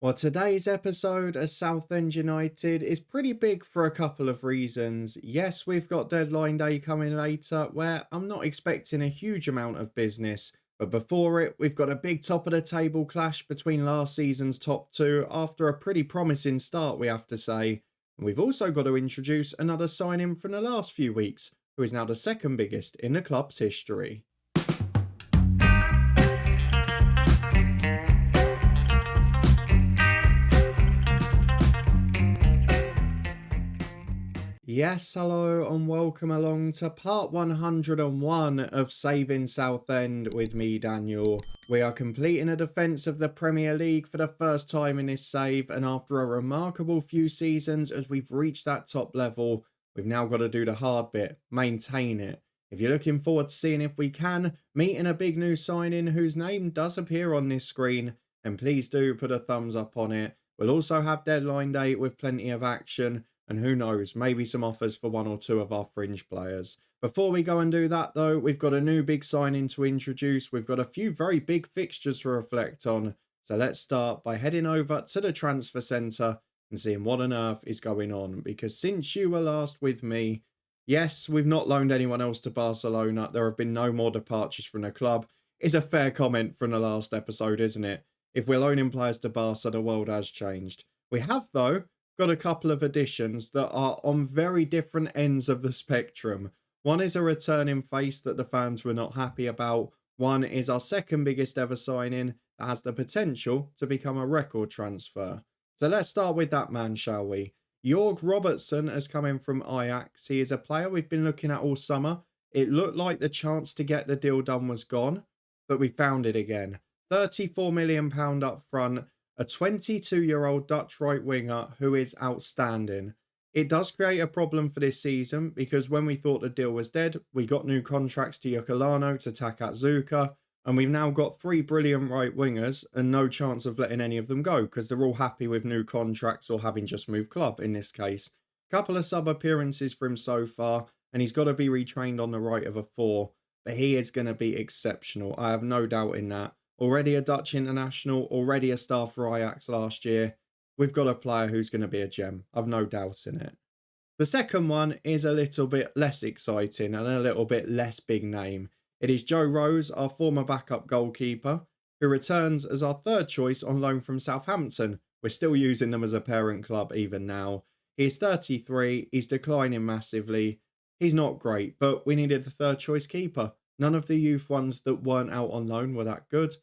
Well, today's episode of Southend United is pretty big for a couple of reasons. Yes, we've got deadline day coming later, where I'm not expecting a huge amount of business. But before it, we've got a big top of the table clash between last season's top two after a pretty promising start, we have to say. And we've also got to introduce another signing from the last few weeks, who is now the second biggest in the club's history. Yes, hello and welcome along to part 101 of Saving Southend with me, Daniel. We are completing a defence of the Premier League for the first time in this save, and after a remarkable few seasons as we've reached that top level, we've now got to do the hard bit, maintain it. If you're looking forward to seeing if we can, meeting a big new signing whose name does appear on this screen, and please do put a thumbs up on it. We'll also have deadline day with plenty of action. And who knows, maybe some offers for one or two of our fringe players. Before we go and do that, though, we've got a new big signing to introduce. We've got a few very big fixtures to reflect on. So let's start by heading over to the transfer centre and seeing what on earth is going on. Because since you were last with me, yes, we've not loaned anyone else to Barcelona. There have been no more departures from the club. Is a fair comment from the last episode, isn't it? If we're loaning players to Barca, the world has changed. We have, though, got a couple of additions that are on very different ends of the spectrum. One is a returning face that the fans were not happy about. One is our second biggest ever signing that has the potential to become a record transfer. So let's start with that man, shall we? Jorg Robertson has come in from Ajax. He is a player we've been looking at all summer. It looked like the chance to get the deal done was gone, but we found it again. £34 million up front. A 22-year-old Dutch right winger who is outstanding. It does create a problem for this season because when we thought the deal was dead, we got new contracts to Yokolano, to Takatsuka, and we've now got three brilliant right wingers and no chance of letting any of them go because they're all happy with new contracts or having just moved club in this case. Couple of sub appearances for him so far, and he's got to be retrained on the right of a four, but he is going to be exceptional. I have no doubt in that. Already a Dutch international, already a star for Ajax last year. We've got a player who's going to be a gem. I've no doubt in it. The second one is a little bit less exciting and a little bit less big name. It is Joe Rose, our former backup goalkeeper, who returns as our third choice on loan from Southampton. We're still using them as a parent club even now. He's 33, he's declining massively. He's not great, but we needed the third choice keeper. None of the youth ones that weren't out on loan were that good.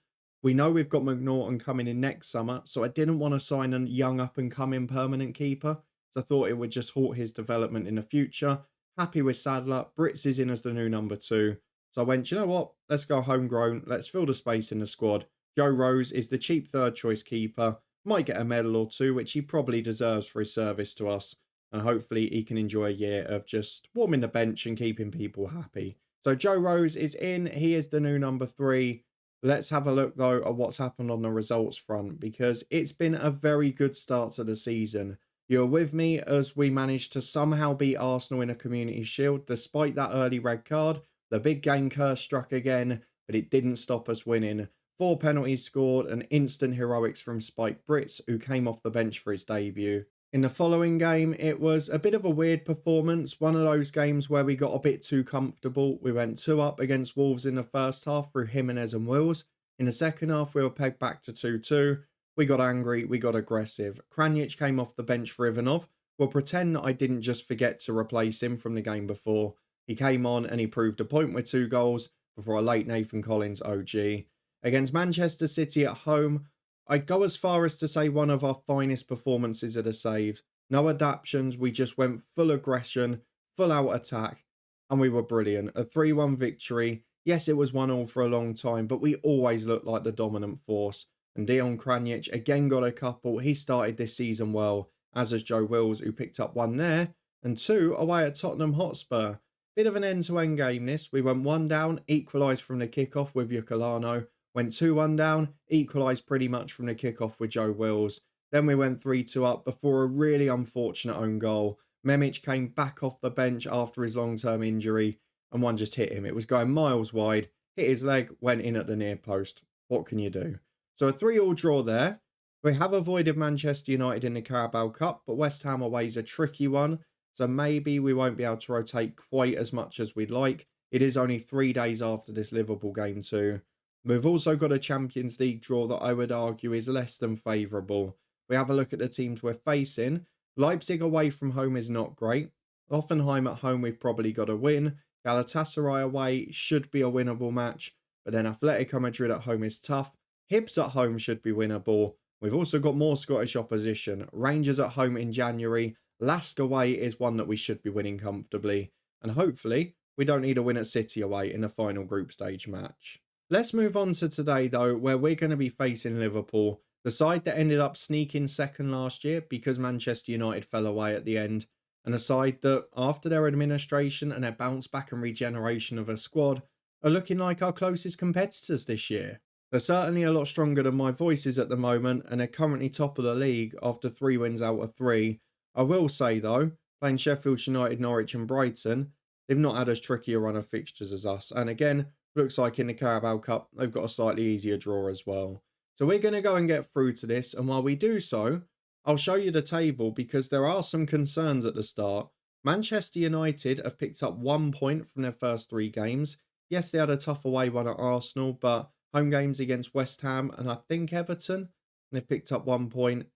We know we've got McNaughton coming in next summer, so I didn't want to sign a young up-and-coming permanent keeper, so I thought it would just halt his development in the future. Happy with Sadler. Brits is in as the new number two. So I went, you know what? Let's go homegrown. Let's fill the space in the squad. Joe Rose is the cheap third-choice keeper. Might get a medal or two, which he probably deserves for his service to us. And hopefully he can enjoy a year of just warming the bench and keeping people happy. So Joe Rose is in. He is the new number three. Let's have a look, though, at what's happened on the results front, because it's been a very good start to the season. You're with me as we managed to somehow beat Arsenal in a Community Shield, despite that early red card. The big game curse struck again, but it didn't stop us winning. 4 penalties scored and instant heroics from Spike Brits, who came off the bench for his debut. In the following game, it was a bit of a weird performance. One of those games where we got a bit too comfortable. We went 2 up against Wolves in the first half through Jimenez and Wills. In the second half, we were pegged back to 2-2. We got angry, we got aggressive. Kranjic came off the bench for Ivanov. We'll pretend that I didn't just forget to replace him from the game before. He came on and he proved a point with 2 goals before a late Nathan Collins OG. Against Manchester City at home, I'd go as far as to say one of our finest performances at a save. No adaptations, we just went full aggression, full out attack, and we were brilliant. A 3-1 victory. Yes, it was 1-1 for a long time, but we always looked like the dominant force. And Dion Kranjic again got a couple. He started this season well, as has Joe Wills, who picked up 1 there, and 2 away at Tottenham Hotspur. Bit of an end-to-end game this. We went 1 down, equalised from the kickoff with Yokolano. Went 2-1 down, equalised pretty much from the kickoff with Joe Wills. Then we went 3-2 up before a really unfortunate own goal. Memic came back off the bench after his long-term injury and one just hit him. It was going miles wide, hit his leg, went in at the near post. What can you do? So a 3-3 draw there. We have avoided Manchester United in the Carabao Cup, but West Ham away is a tricky one, so maybe we won't be able to rotate quite as much as we'd like. It is only 3 days after this Liverpool game too. We've also got a Champions League draw that I would argue is less than favourable. We have a look at the teams we're facing. Leipzig away from home is not great. Hoffenheim at home we've probably got to win. Galatasaray away should be a winnable match, but then Atletico Madrid at home is tough. Hibs at home should be winnable. We've also got more Scottish opposition. Rangers at home in January. Lask away is one that we should be winning comfortably. And hopefully, we don't need a win at City away in the final group stage match. Let's move on to today though, where we're going to be facing Liverpool. The side that ended up sneaking second last year because Manchester United fell away at the end. And a side that, after their administration and their bounce back and regeneration of a squad, are looking like our closest competitors this year. They're certainly a lot stronger than my voices at the moment, and they're currently top of the league after 3 wins out of 3. I will say though, playing Sheffield United, Norwich and Brighton, they've not had as tricky a run of fixtures as us. And again, looks like in the Carabao Cup, they've got a slightly easier draw as well. So we're going to go and get through to this, and while we do so, I'll show you the table because there are some concerns at the start. Manchester United have picked up 1 point from their first 3 games. Yes, they had a tough away one at Arsenal, but home games against West Ham and I think Everton, and they've picked up 1 point.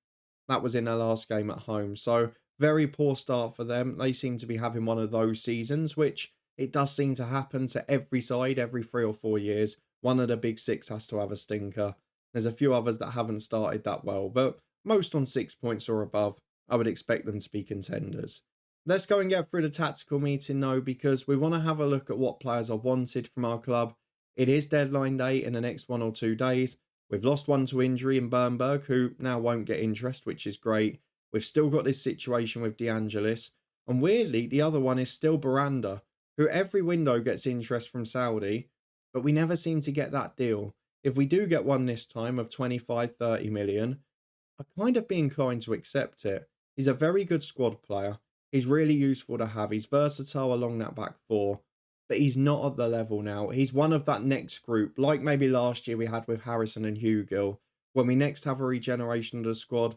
That was in their last game at home. So very poor start for them. They seem to be having one of those seasons, which it does seem to happen to every side every 3 or 4 years. One of the big 6 has to have a stinker. There's a few others that haven't started that well, but most on 6 points or above, I would expect them to be contenders. Let's go and get through the tactical meeting though, because we want to have a look at what players are wanted from our club. It is deadline day in the next 1 or 2 days. We've lost one to injury in Bernberg, who now won't get interest, which is great. We've still got this situation with De Angelis. And weirdly, the other one is still Baranda, who every window gets interest from Saudi, but we never seem to get that deal. If we do get one this time of 25-30 million, I'd kind of be inclined to accept it. He's a very good squad player. He's really useful to have. He's versatile along that back 4. But he's not at the level now. He's one of that next group, like maybe last year we had with Harrison and Hugill. When we next have a regeneration of the squad,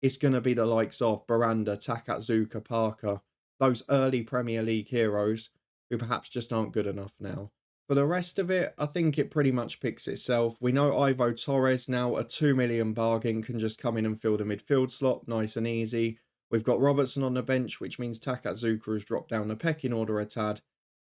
it's going to be the likes of Baranda, Takatsuka, Parker, those early Premier League heroes who perhaps just aren't good enough now. For the rest of it, I think it pretty much picks itself. We know Ivo Torres now, a 2 million bargain, can just come in and fill the midfield slot, nice and easy. We've got Robertson on the bench, which means Takatsuka has dropped down the pecking order a tad.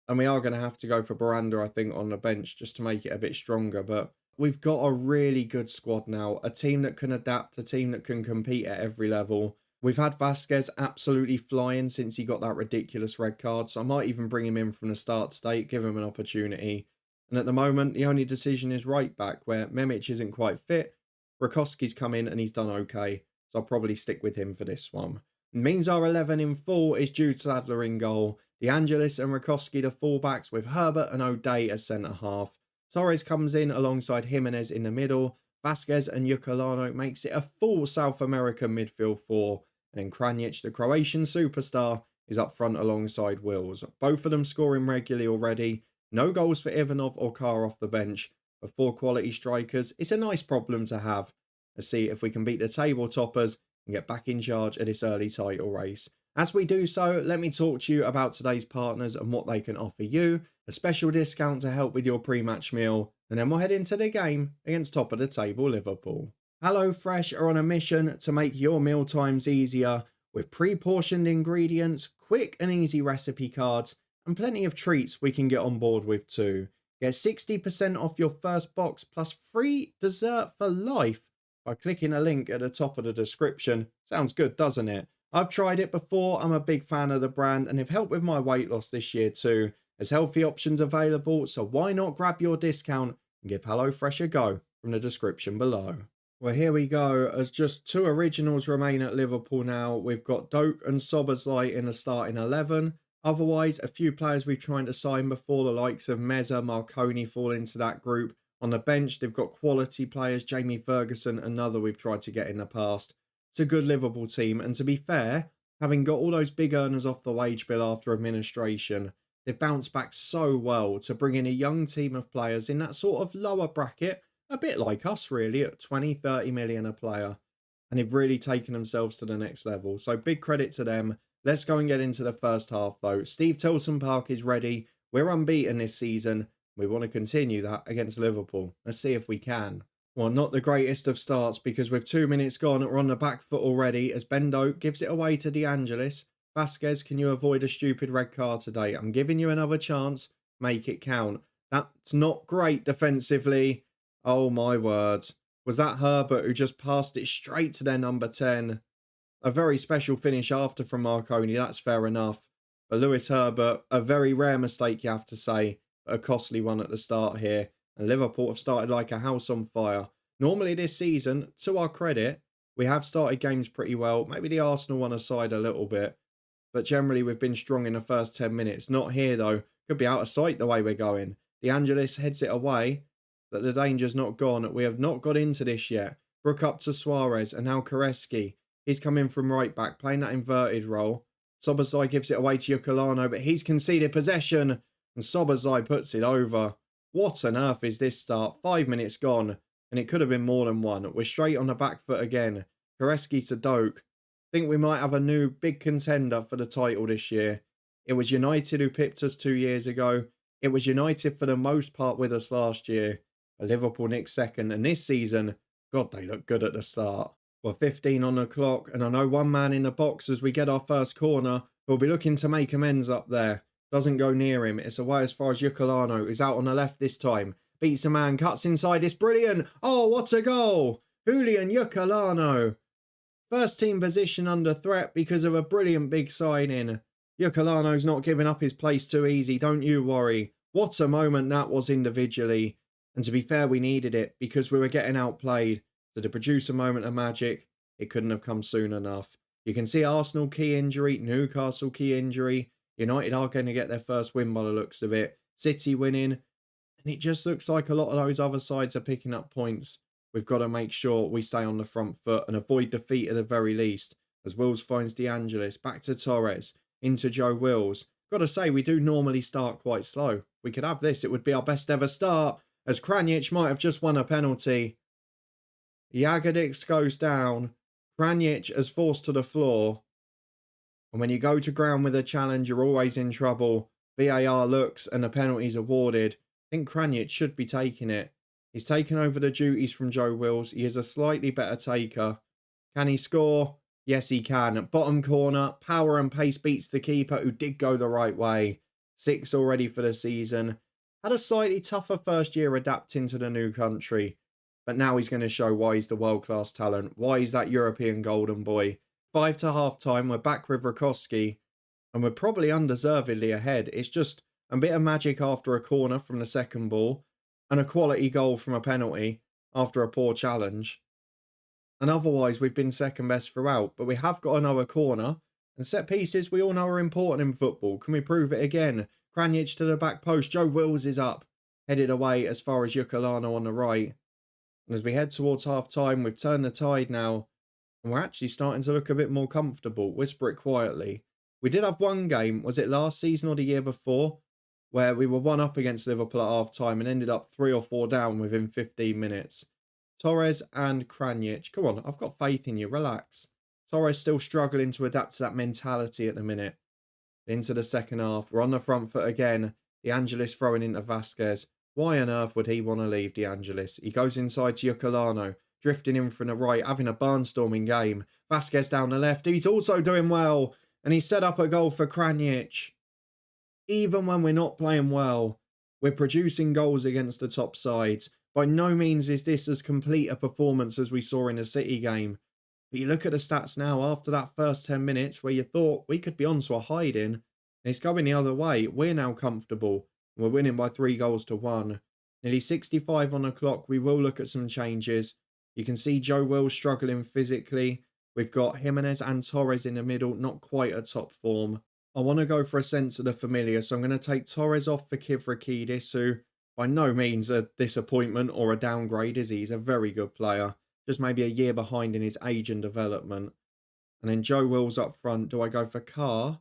And we are going to have to go for Baranda, I think, on the bench just to make it a bit stronger. But we've got a really good squad now. A team that can adapt, a team that can compete at every level. We've had Vasquez absolutely flying since he got that ridiculous red card. So I might even bring him in from the start state, give him an opportunity. And at the moment, the only decision is right back, where Memic isn't quite fit. Rakowski's come in and he's done okay. So I'll probably stick with him for this one. It means our 11 in full is Jude Sadler in goal. De Angelis and Rakowski the fullbacks, with Herbert and O'Day as centre-half. Torres comes in alongside Jimenez in the middle. Vasquez and Yucolano makes it a full South American midfield 4. And then Kranic, the Croatian superstar, is up front alongside Wills. Both of them scoring regularly already. No goals for Ivanov or Carr off the bench. With 4 quality strikers, it's a nice problem to have. Let's see if we can beat the table toppers and get back in charge of this early title race. As we do so, let me talk to you about today's partners and what they can offer you. A special discount to help with your pre-match meal. And then we'll head into the game against top of the table Liverpool. HelloFresh are on a mission to make your meal times easier with pre-portioned ingredients, quick and easy recipe cards, and plenty of treats we can get on board with too. Get 60% off your first box plus free dessert for life by clicking a link at the top of the description. Sounds good, doesn't it? I've tried it before, I'm a big fan of the brand, and have helped with my weight loss this year too. There's healthy options available, so why not grab your discount and give HelloFresh a go from the description below. Well, here we go. As just 2 originals remain at Liverpool now, we've got Doak and Sobersley in the starting 11. Otherwise, a few players we've tried to sign before, the likes of Meza, Marconi fall into that group. On the bench, they've got quality players, Jamie Ferguson, another we've tried to get in the past. It's a good Liverpool team, and to be fair, having got all those big earners off the wage bill after administration, they've bounced back so well to bring in a young team of players in that sort of lower bracket, a bit like us really, at 20-30 million a player. and they've really taken themselves to the next level. So big credit to them. Let's go and get into the first half though. Steve Tilson Park is ready. We're unbeaten this season. We want to continue that against Liverpool. Let's see if we can. Well, not the greatest of starts because with 2 minutes gone, we're on the back foot already as Bendo gives it away to De Angelis. Vasquez, can you avoid a stupid red card today? I'm giving you another chance. Make it count. That's not great defensively. Oh my word. Was that Herbert who just passed it straight to their number 10? A very special finish after from Marconi, that's fair enough. But Lewis Herbert, a very rare mistake you have to say, but a costly one at the start here. And Liverpool have started like a house on fire. Normally this season, to our credit, we have started games pretty well. Maybe the Arsenal one aside a little bit. But generally we've been strong in the first 10 minutes. Not here though. Could be out of sight the way we're going. De Angelis heads it away. But the danger's not gone. We have not got into this yet. Brook up to Suarez and now Koreski. He's coming from right back, playing that inverted role. Sobozai gives it away to Yukulano, but he's conceded possession. And Sobozai puts it over. What on earth is this start? 5 minutes gone. And it could have been more than one. We're straight on the back foot again. Koreski to Doak. Think we might have a new big contender for the title this year. It was United who pipped us 2 years ago. It was United for the most part with us last year. Liverpool nicked second. And this season, God, they look good at the start. We're 15 on the clock. And I know one man in the box as we get our first corner. We'll be looking to make amends up there. Doesn't go near him. It's away as far as Yukulano, who's out on the left this time. Beats a man, cuts inside. It's brilliant. Oh, what a goal. Julian Yukulano. First team position under threat because of a brilliant big signing. Yukulano's not giving up his place too easy. Don't you worry. What a moment that was individually. And to be fair, we needed it because we were getting outplayed. So to produce a moment of magic, it couldn't have come soon enough. You can see Arsenal key injury, Newcastle key injury. United are going to get their first win by the looks of it. City winning. And it just looks like a lot of those other sides are picking up points. We've got to make sure we stay on the front foot and avoid defeat at the very least. As Wills finds De Angelis. Back to Torres. Into Joe Wills. Got to say, we do normally start quite slow. We could have this. It would be our best ever start. As Kranjic might have just won a penalty. Jagadic goes down. Kranjic is forced to the floor. And when you go to ground with a challenge, you're always in trouble. VAR looks and the penalty's awarded. I think Kranjic should be taking it. He's taken over the duties from Joe Wills. He is a slightly better taker. Can he score? Yes, he can. Bottom corner, power and pace beats the keeper who did go the right way. 6 already for the season. Had a slightly tougher first year adapting to the new country. But now he's going to show why he's the world-class talent. Why he's that European golden boy. 5 to half-time. We're back with Rakowski. And we're probably undeservedly ahead. It's just a bit of magic after a corner from the second ball. And a quality goal from a penalty after a poor challenge. And otherwise, we've been second best throughout. But we have got another corner. And set pieces we all know are important in football. Can we prove it again? Kranjic to the back post. Joe Wills is up. Headed away as far as Yukulano on the right. And as we head towards half-time, we've turned the tide now. And we're actually starting to look a bit more comfortable. Whisper it quietly. We did have one game, was it last season or the year before? Where we were 1 up against Liverpool at half-time and ended up 3 or 4 down within 15 minutes. Torres and Kranjic. Come on, I've got faith in you. Relax. Torres still struggling to adapt to that mentality at the minute. Into the second half. We're on the front foot again. De Angelis throwing into Vasquez. Why on earth would he want to leave De Angelis? He goes inside to Yukulano. Drifting in from the right. Having a barnstorming game. Vasquez down the left. He's also doing well. And he set up a goal for Kranjic. Even when we're not playing well, we're producing goals against the top sides. By no means is this as complete a performance as we saw in the City game. But you look at the stats now after that first 10 minutes where you thought we could be onto a hiding. And it's going the other way. We're now comfortable. We're winning by 3 goals to 1. Nearly 65 on the clock. We will look at some changes. You can see Joe Wills struggling physically. We've got Jimenez and Torres in the middle. Not quite at top form. I want to go for a sense of the familiar. So I'm going to take Torres off for Kivrakidis, who by no means a disappointment or a downgrade, is he? He's a very good player. Just maybe a year behind in his age and development. And then Joe Wills up front. Do I go for Carr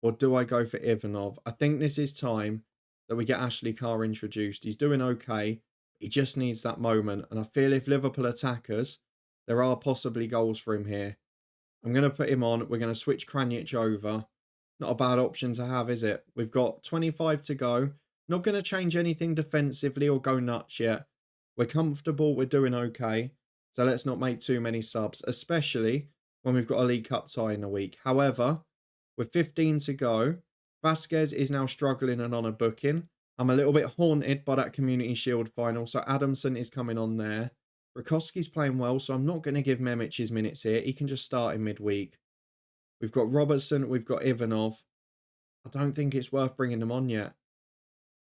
or do I go for Ivanov? I think this is time that we get Ashley Carr introduced. He's doing okay. He just needs that moment. And I feel if Liverpool attack us, There are possibly goals for him here. I'm going to put him on. We're going to switch Kranic over. Not a bad option to have, is it? We've got 25 to go. Not going to change anything defensively or go nuts yet. We're comfortable. We're doing okay. So let's not make too many subs, especially when we've got a League Cup tie in a week. However, with 15 to go, Vasquez is now struggling and on a booking. I'm a little bit haunted by that Community Shield final, so Adamson is coming on there. Rakowski's playing well, so I'm not going to give Memic his minutes here. He can just start in midweek. We've got Robertson, we've got Ivanov. I don't think it's worth bringing them on yet.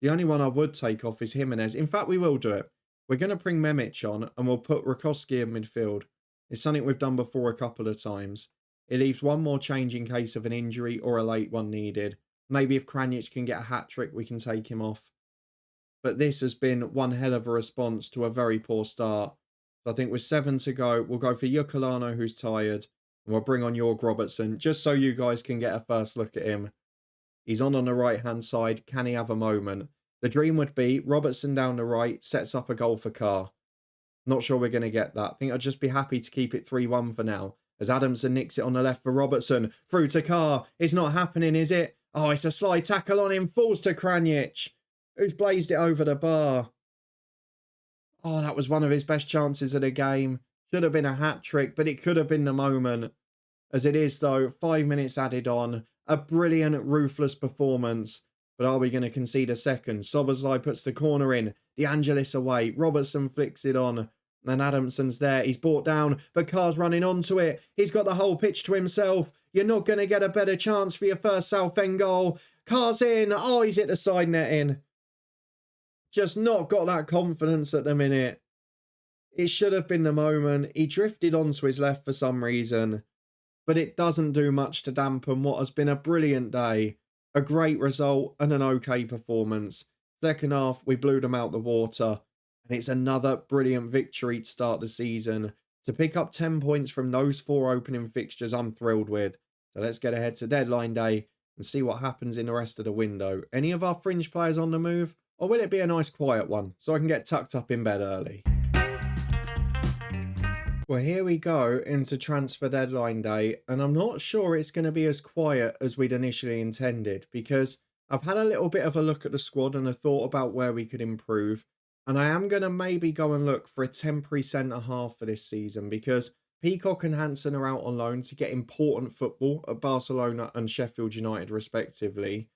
The only one I would take off is Jimenez. In fact, we will do it. We're going to bring Memic on and we'll put Rakowski in midfield. It's something we've done before a couple of times. It leaves one more change in case of an injury or a late one needed. Maybe if Kranic can get a hat-trick, we can take him off. But this has been one hell of a response to a very poor start. So I think with 7 to go, we'll go for Yukulano, who's tired. And we'll bring on Jorg Robertson, just so you guys can get a first look at him. He's on the right-hand side. Can he have a moment? The dream would be Robertson down the right, sets up a goal for Carr. Not sure we're going to get that. I think I'd just be happy to keep it 3-1 for now. As Adamson nicks it on the left for Robertson. Through to Carr. It's not happening, is it? Oh, it's a slide tackle on him. Falls to Kranic, who's blazed it over the bar. Oh, that was one of his best chances of the game. Should have been a hat-trick, but it could have been the moment. As it is, though, 5 minutes added on. A brilliant, ruthless performance. But are we going to concede a second? Soboslai puts the corner in. De Angelis away. Robertson flicks it on. And Adamson's there. He's brought down, but Carr's running onto it. He's got the whole pitch to himself. You're not going to get a better chance for your first Southend goal. Carr's in. Oh, he's hit the side netting. Just not got that confidence at the minute. It should have been the moment. He drifted onto his left for some reason. But it doesn't do much to dampen what has been a brilliant day. A great result and an okay performance. Second half, we blew them out the water. And it's another brilliant victory to start the season. To pick up 10 points from those 4 opening fixtures, I'm thrilled with. So let's get ahead to deadline day and see what happens in the rest of the window. Any of our fringe players on the move? Or will it be a nice quiet one so I can get tucked up in bed early? Well, here we go into transfer deadline day, and I'm not sure it's going to be as quiet as we'd initially intended, because I've had a little bit of a look at the squad and a thought about where we could improve, and I am going to maybe go and look for a temporary centre-half for this season, because Peacock and Hansen are out on loan to get important football at Barcelona and Sheffield United respectively,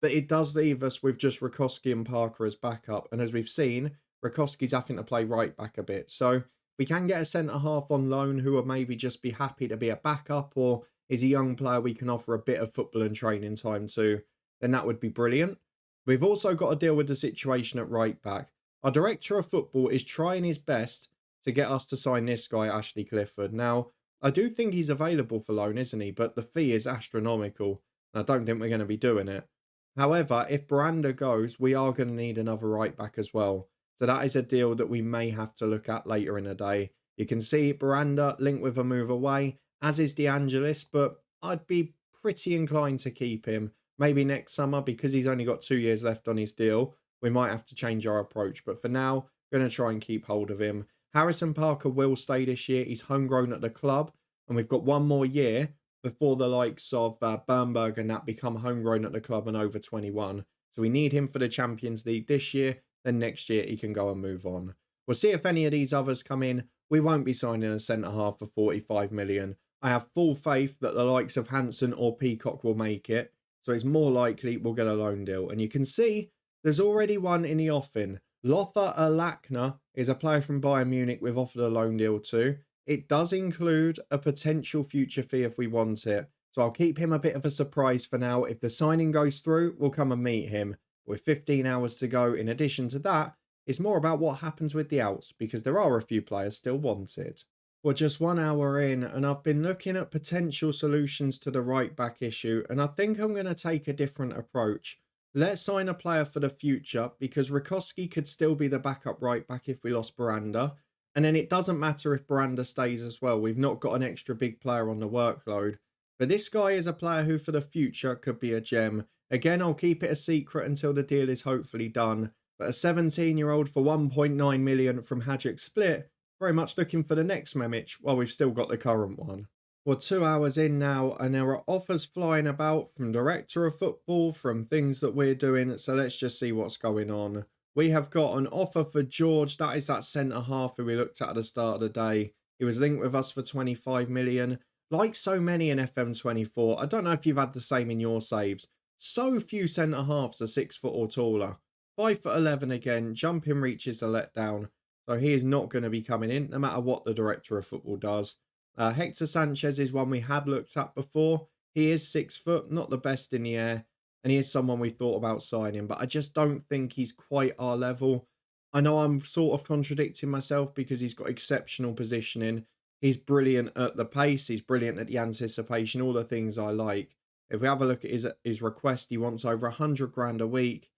but it does leave us with just Rakowski and Parker as backup, and as we've seen, Rakowski's having to play right back a bit, so we can get a centre-half on loan who will maybe just be happy to be a backup, or is a young player we can offer a bit of football and training time to, then that would be brilliant. We've also got to deal with the situation at right back. Our director of football is trying his best to get us to sign this guy, Ashley Clifford. Now, I do think he's available for loan, isn't he? But the fee is astronomical, and I don't think we're going to be doing it. However, if Baranda goes, we are going to need another right back as well. So that is a deal that we may have to look at later in the day. You can see Baranda linked with a move away, as is De Angelis, but I'd be pretty inclined to keep him. Maybe next summer, because he's only got 2 years left on his deal, we might have to change our approach. But for now, going to try and keep hold of him. Harrison Parker will stay this year. He's homegrown at the club, and we've got 1 more year before the likes of Bernberg and that become homegrown at the club and over 21. So we need him for the Champions League this year. Then next year he can go and move on. We'll see if any of these others come in. We won't be signing a centre-half for 45 million. I have full faith that the likes of Hansen or Peacock will make it. So it's more likely we'll get a loan deal. And you can see there's already one in the offing. Lothar Alakna is a player from Bayern Munich we've offered a loan deal to. It does include a potential future fee if we want it. So I'll keep him a bit of a surprise for now. If the signing goes through, we'll come and meet him. With 15 hours to go, in addition to that, it's more about what happens with the outs, because there are a few players still wanted. We're just 1 hour in, and I've been looking at potential solutions to the right back issue, and I think I'm going to take a different approach. Let's sign a player for the future, because Rakowski could still be the backup right back if we lost Baranda, and then it doesn't matter if Baranda stays as well. We've not got an extra big player on the workload. But this guy is a player who for the future could be a gem. Again, I'll keep it a secret until the deal is hopefully done. But a 17-year-old for 1.9 million from Hajduk Split, very much looking for the next Memic while we've still got the current one. We're 2 hours in now, and there are offers flying about from director of football, from things that we're doing. So let's just see what's going on. We have got an offer for George. That is that centre half who we looked at the start of the day. He was linked with us for 25 million. Like so many in FM24, I don't know if you've had the same in your saves. So few centre halves are 6 foot or taller. 5'11" again. Jumping reach is a letdown. So he is not going to be coming in, no matter what the director of football does. Hector Sanchez is one we had looked at before. He is 6 foot, not the best in the air. And he is someone we thought about signing, but I just don't think he's quite our level. I know I'm sort of contradicting myself because he's got exceptional positioning. He's brilliant at the pace. He's brilliant at the anticipation, all the things I like. If we have a look at his request, he wants over 100 grand a week.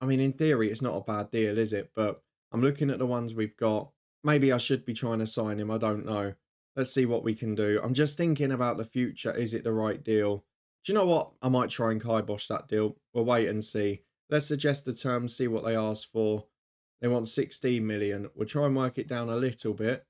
I mean, in theory, it's not a bad deal, is it? But I'm looking at the ones we've got. Maybe I should be trying to sign him. I don't know. Let's see what we can do. I'm just thinking about the future. Is it the right deal? Do you know what? I might try and kibosh that deal. We'll wait and see. Let's suggest the terms, see what they ask for. They want 16 million. We'll try and work it down a little bit.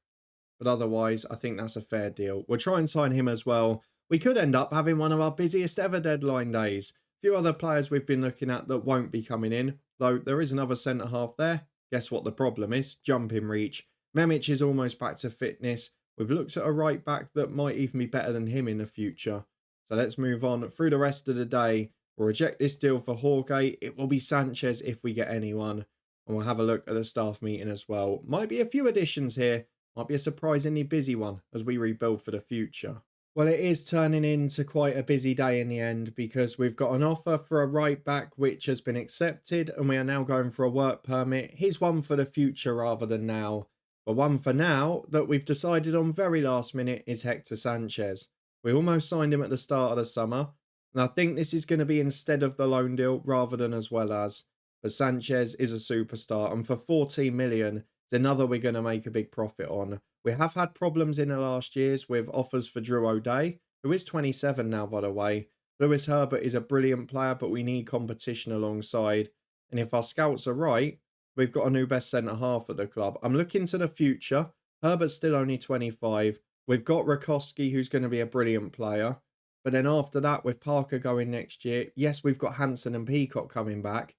But otherwise, I think that's a fair deal. We'll try and sign him as well. We could end up having one of our busiest ever deadline days. A few other players we've been looking at that won't be coming in. Though there is another centre half there. Guess what the problem is? Jumping reach. Memic is almost back to fitness. We've looked at a right back that might even be better than him in the future. So let's move on through the rest of the day. We'll reject this deal for Jorge. It will be Sanchez if we get anyone. And we'll have a look at the staff meeting as well. Might be a few additions here. Might be a surprisingly busy one as we rebuild for the future. Well, it is turning into quite a busy day in the end because we've got an offer for a right back which has been accepted and we are now going for a work permit. Here's one for the future rather than now. But one for now that we've decided on very last minute is Hector Sanchez. We almost signed him at the start of the summer. And I think this is going to be instead of the loan deal rather than as well as. But Sanchez is a superstar. And for 14 million, it's another we're going to make a big profit on. We have had problems in the last years with offers for Drew O'Day, who is 27 now, by the way. Lewis Herbert is a brilliant player, but we need competition alongside. And if our scouts are right, we've got a new best centre-half at the club. I'm looking to the future. Herbert's still only 25. We've got Rakowski, who's going to be a brilliant player. But then after that, with Parker going next year, yes, we've got Hansen and Peacock coming back.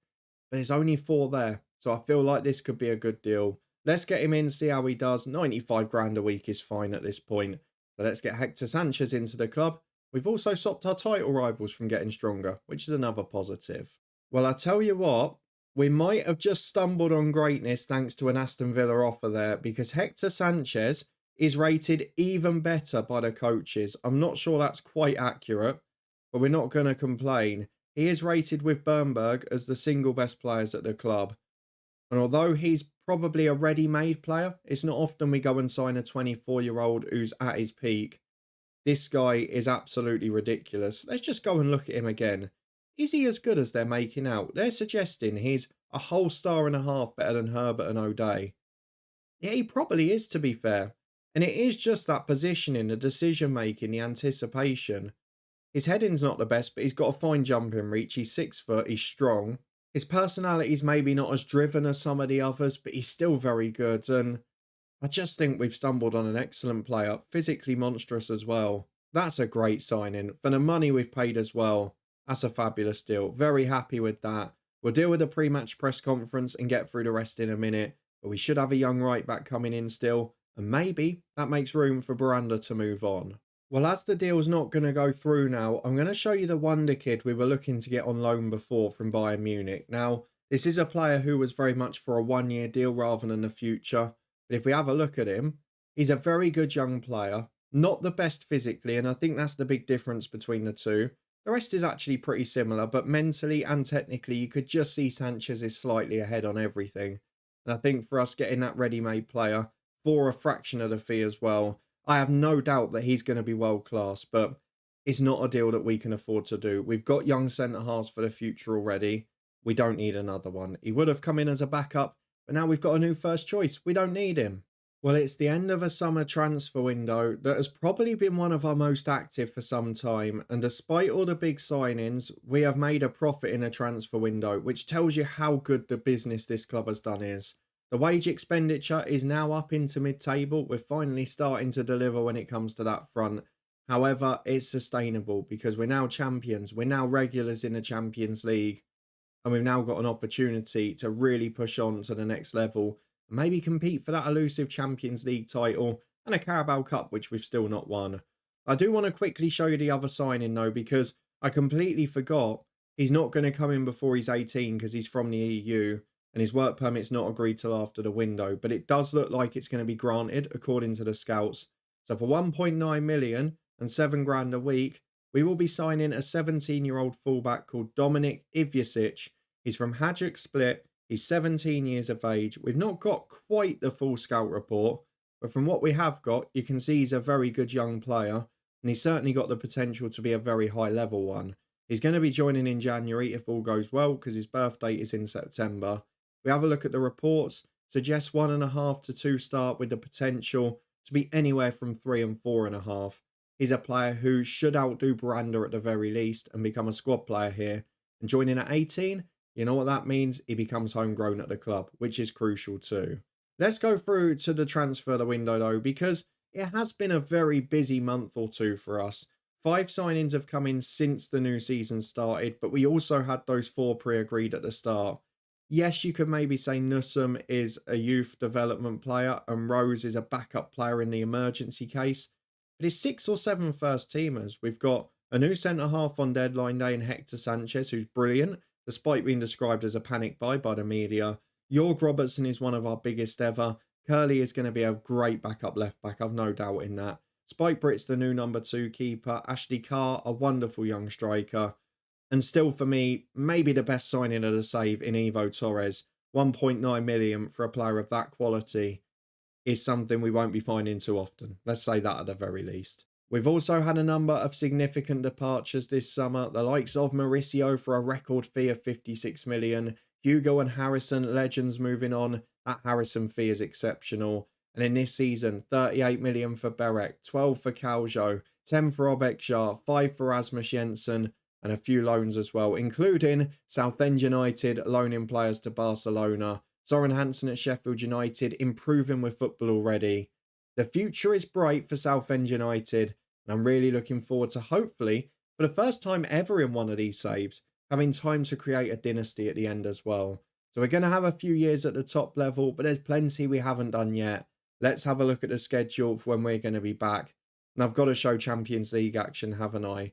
But there's only 4 there. So I feel like this could be a good deal. Let's get him in, see how he does. 95 grand a week is fine at this point. So let's get Hector Sanchez into the club. We've also stopped our title rivals from getting stronger, which is another positive. Well, I tell you what, we might have just stumbled on greatness thanks to an Aston Villa offer there because Hector Sanchez is rated even better by the coaches. I'm not sure that's quite accurate, but we're not going to complain. He is rated with Bernberg as the single best players at the club. And although he's probably a ready-made player, it's not often we go and sign a 24-year-old who's at his peak. This guy is absolutely ridiculous. Let's just go and look at him again. Is he as good as they're making out? They're suggesting he's a whole star and a half better than Herbert and O'Day. Yeah, he probably is, to be fair. And it is just that positioning, the decision-making, the anticipation. His heading's not the best, but he's got a fine jumping reach. He's 6 foot, he's strong. His personality's maybe not as driven as some of the others, but he's still very good. And I just think we've stumbled on an excellent player, physically monstrous as well. That's a great signing. For the money we've paid as well, that's a fabulous deal. Very happy with that. We'll deal with the pre-match press conference and get through the rest in a minute. But we should have a young right back coming in still. And maybe that makes room for Baranda to move on. Well, as the deal's not going to go through now, I'm going to show you the wonder kid we were looking to get on loan before from Bayern Munich. Now, this is a player who was very much for a one-year deal rather than the future. But if we have a look at him, he's a very good young player. Not the best physically, and I think that's the big difference between the two. The rest is actually pretty similar, but mentally and technically, you could just see Sanchez is slightly ahead on everything. And I think for us getting that ready-made player for a fraction of the fee as well, I have no doubt that he's going to be world-class, but it's not a deal that we can afford to do. We've got young centre-halves for the future already. We don't need another one. He would have come in as a backup, but now we've got a new first choice. We don't need him. Well, it's the end of a summer transfer window that has probably been one of our most active for some time. And despite all the big signings, we have made a profit in a transfer window, which tells you how good the business this club has done is. The wage expenditure is now up into mid-table. We're finally starting to deliver when it comes to that front. However, it's sustainable because we're now champions. We're now regulars in the Champions League. And we've now got an opportunity to really push on to the next level. And maybe compete for that elusive Champions League title and a Carabao Cup, which we've still not won. I do want to quickly show you the other signing though, because I completely forgot he's not going to come in before he's 18 because he's from the EU and his work permit's not agreed till after the window. But it does look like it's going to be granted according to the scouts. So for 1.9 million and £7 a week, we will be signing a 17-year-old fullback called Dominik Ivjasic. He's from Hajduk Split. He's 17 years of age. We've not got quite the full scout report, but from what we have got, you can see he's a very good young player, and he's certainly got the potential to be a very high-level one. He's going to be joining in January if all goes well, because his birthday is in September. We have a look at the reports. Suggests 1.5 to 2 start with the potential to be anywhere from 3 and 4.5. He's a player who should outdo Baranda at the very least and become a squad player here. And joining at 18, you know what that means? He becomes homegrown at the club, which is crucial too. Let's go through to the transfer window though, because it has been a very busy month or two for us. 5 signings have come in since the new season started, but we also had those 4 pre-agreed at the start. Yes, you could maybe say Nussum is a youth development player and Rose is a backup player in the emergency case. But it's 6 or 7 first teamers. We've got a new centre-half on deadline day in Hector Sanchez, who's brilliant, despite being described as a panic buy by the media. Jorg Robertson is one of our biggest ever. Curley is going to be a great backup left-back, I've no doubt in that. Spike Britt's the new number 2 keeper. Ashley Carr, a wonderful young striker. And still for me, maybe the best signing of the save in Ivo Torres. 1.9 million for a player of that quality is something we won't be finding too often. Let's say that at the very least. We've also had a number of significant departures this summer. The likes of Mauricio for a record fee of 56 million. Hugo and Harrison, legends moving on. That Harrison fee is exceptional. And in this season, 38 million for Berek, 12 for Caljo, 10 for Obekshar, 5 for Rasmus Jensen, and a few loans as well, including Southend United loaning players to Barcelona. Soren Hansen at Sheffield United, improving with football already. The future is bright for Southend United, and I'm really looking forward to hopefully, for the first time ever in one of these saves, having time to create a dynasty at the end as well. So we're going to have a few years at the top level, but there's plenty we haven't done yet. Let's have a look at the schedule for when we're going to be back. And I've got to show Champions League action, haven't I?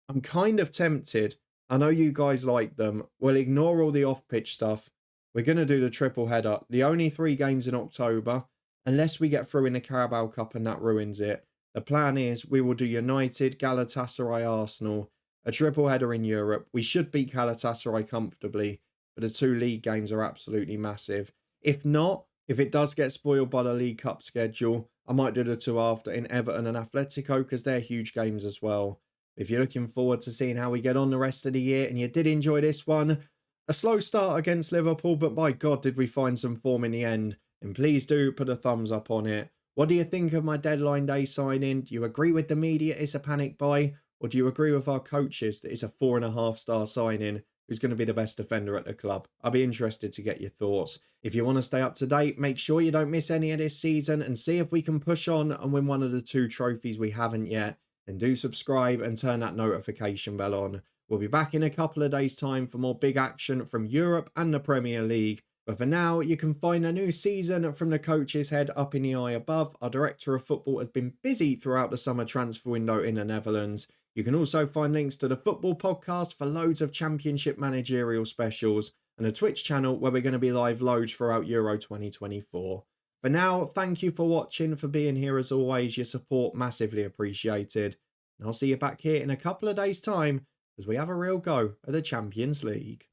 I'm kind of tempted. I know you guys like them. We'll ignore all the off-pitch stuff. We're going to do the triple header. The only 3 games in October, unless we get through in the Carabao Cup and that ruins it. The plan is we will do United, Galatasaray, Arsenal, a triple header in Europe. We should beat Galatasaray comfortably, but the 2 league games are absolutely massive. If not, if it does get spoiled by the League Cup schedule, I might do the 2 after in Everton and Atletico because they're huge games as well. If you're looking forward to seeing how we get on the rest of the year and you did enjoy this one, a slow start against Liverpool, but by God did we find some form in the end. And please do put a thumbs up on it. What do you think of my deadline day signing? Do you agree with the media it's a panic buy? Or do you agree with our coaches that it's a 4.5-star signing who's going to be the best defender at the club? I'll be interested to get your thoughts. If you want to stay up to date, make sure you don't miss any of this season and see if we can push on and win one of the 2 trophies we haven't yet. And do subscribe and turn that notification bell on. We'll be back in a couple of days' time for more big action from Europe and the Premier League. But for now, you can find a new season from the coach's head up in the eye above. Our director of football has been busy throughout the summer transfer window in the Netherlands. You can also find links to the football podcast for loads of championship managerial specials and a Twitch channel where we're going to be live loads throughout Euro 2024. For now, thank you for watching, for being here as always. Your support massively appreciated. And I'll see you back here in a couple of days' time as we have a real go at the Champions League.